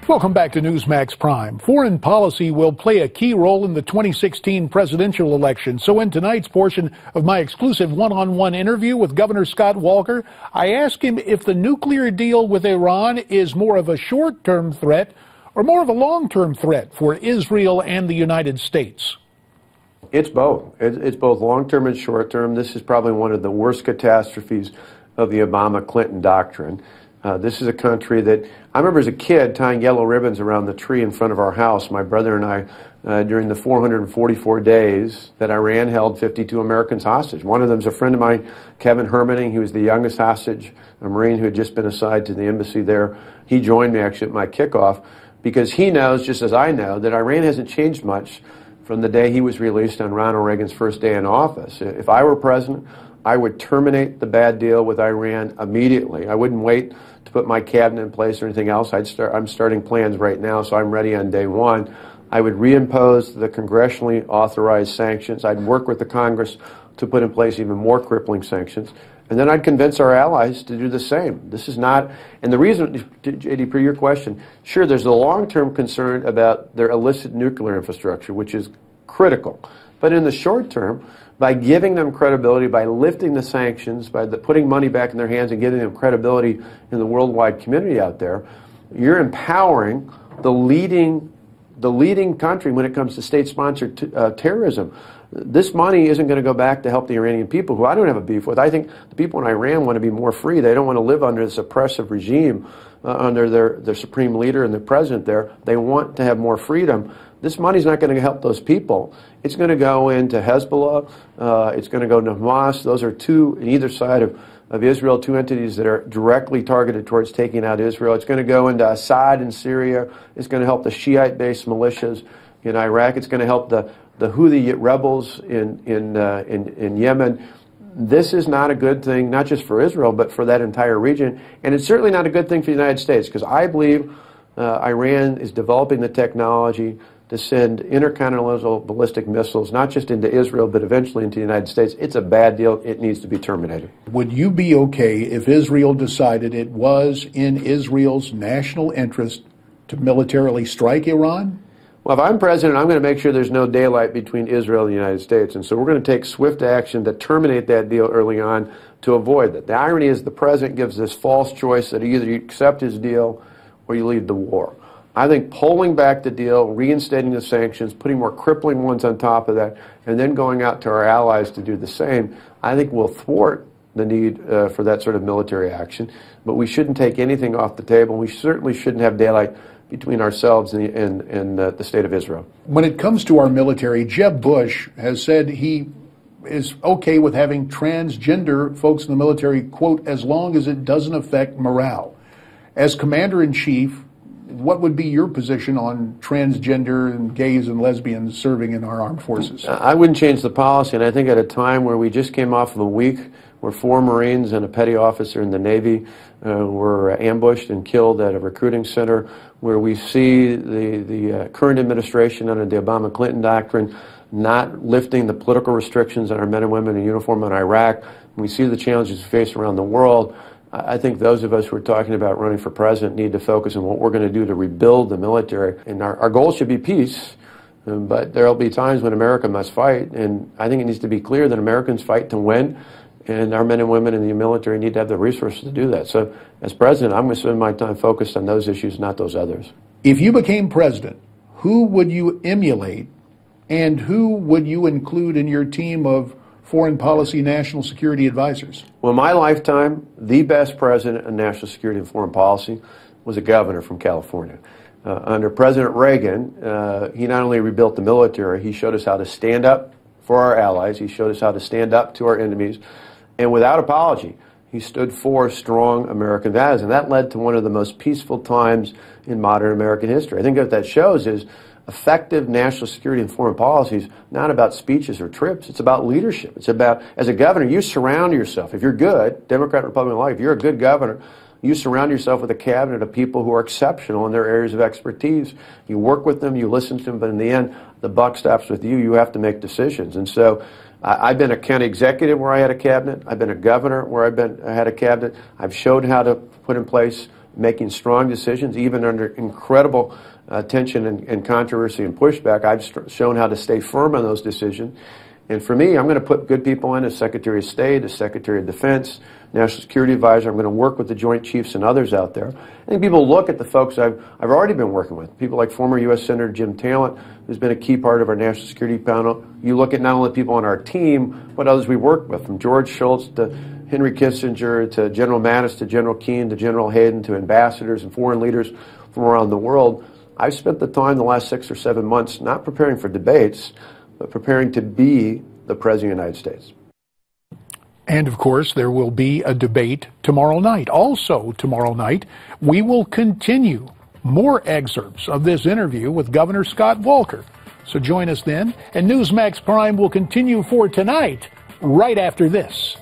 Welcome back to Newsmax Prime. Foreign policy will play a key role in the 2016 presidential election. So in tonight's portion of my exclusive one-on-one interview with Governor Scott Walker, I ask him if the nuclear deal with Iran is more of a short-term threat or more of a long-term threat for Israel and the United States. It's both. It's both long-term and short-term. This is probably one of the worst catastrophes of the Obama-Clinton doctrine. This is a country that I remember as a kid tying yellow ribbons around the tree in front of our house, my brother and I, during the 444 days that Iran held 52 Americans hostage. One of them is a friend of mine, Kevin Hermaning. He was the youngest hostage, a Marine who had just been assigned to the embassy there. He joined me actually at my kickoff because he knows, just as I know, that Iran hasn't changed much from the day he was released on Ronald Reagan's first day in office. If I were president, I would terminate the bad deal with Iran immediately. I wouldn't wait to put my cabinet in place or anything else. I'm starting plans right now, so I'm ready on day one. I would reimpose the congressionally authorized sanctions. I'd work with the Congress to put in place even more crippling sanctions. And then I'd convince our allies to do the same. This is not, and the reason, J.D., per your question, sure, there's a long-term concern about their illicit nuclear infrastructure, which is critical. But in the short term, by giving them credibility, by lifting the sanctions, by putting money back in their hands and giving them credibility in the worldwide community out there, you're empowering the leading country when it comes to state-sponsored terrorism. This money isn't going to go back to help the Iranian people, who I don't have a beef with. I think the people in Iran want to be more free. They don't want to live under this oppressive regime, under their supreme leader and the president there. They want to have more freedom. This money's not going to help those people. It's going to go into Hezbollah. It's going to go to Hamas. Those are two, on either side of Israel, two entities that are directly targeted towards taking out Israel. It's going to go into Assad in Syria. It's going to help the Shiite-based militias in Iraq. It's going to help the Houthi rebels in Yemen. This is not a good thing, not just for Israel, but for that entire region. And it's certainly not a good thing for the United States, because I believe Iran is developing the technology to send intercontinental ballistic missiles, not just into Israel, but eventually into the United States. It's a bad deal. It needs to be terminated. Would you be okay if Israel decided it was in Israel's national interest to militarily strike Iran? Well, if I'm president, I'm going to make sure there's no daylight between Israel and the United States. And so we're going to take swift action to terminate that deal early on to avoid that. The irony is the president gives this false choice that either you accept his deal or you lead the war. I think pulling back the deal, reinstating the sanctions, putting more crippling ones on top of that, and then going out to our allies to do the same, I think will thwart the need for that sort of military action. But we shouldn't take anything off the table. We certainly shouldn't have daylight between ourselves and the state of Israel. When it comes to our military, Jeb Bush has said he is okay with having transgender folks in the military, quote, as long as it doesn't affect morale. As Commander-in-Chief, what would be your position on transgender and gays and lesbians serving in our armed forces? I wouldn't change the policy, and I think at a time where we just came off of a week where 4 Marines and a petty officer in the Navy were ambushed and killed at a recruiting center, where we see the current administration under the Obama-Clinton doctrine not lifting the political restrictions on our men and women in uniform in Iraq, and we see the challenges we face around the world. I think those of us who are talking about running for president need to focus on what we're going to do to rebuild the military. And our goal should be peace, but there will be times when America must fight. And I think it needs to be clear that Americans fight to win, and our men and women in the military need to have the resources to do that. So as president, I'm going to spend my time focused on those issues, not those others. If you became president, who would you emulate, and who would you include in your team of foreign policy national security advisors? Well, in my lifetime, the best president of national security and foreign policy was a governor from California. Under President Reagan, he not only rebuilt the military, he showed us how to stand up for our allies, he showed us how to stand up to our enemies, and without apology, he stood for strong American values, and that led to one of the most peaceful times in modern American history. I think what that shows is effective national security and foreign policies, not about speeches or trips. It's about leadership. It's about, as a governor, you surround yourself. If you're good, Democrat, Republican alike, if you're a good governor, you surround yourself with a cabinet of people who are exceptional in their areas of expertise. You work with them, you listen to them, but in the end, the buck stops with you. You have to make decisions. And so I've been a county executive where I had a cabinet. I've been a governor where I had a cabinet. I've showed how to put in place making strong decisions, even under incredible tension and controversy and pushback. I've shown how to stay firm on those decisions. And for me, I'm going to put good people in as Secretary of State, as Secretary of Defense, National Security Advisor. I'm going to work with the Joint Chiefs and others out there. I think people look at the folks I've already been working with, people like former U.S. Senator Jim Talent, who's been a key part of our national security panel. You look at not only people on our team, but others we work with, from George Shultz to Henry Kissinger to General Mattis to General Keane to General Hayden to ambassadors and foreign leaders from around the world. I've spent the time the last 6 or 7 months not preparing for debates, but preparing to be the President of the United States. And, of course, there will be a debate tomorrow night. Also, tomorrow night, we will continue more excerpts of this interview with Governor Scott Walker. So join us then, and Newsmax Prime will continue for tonight, right after this.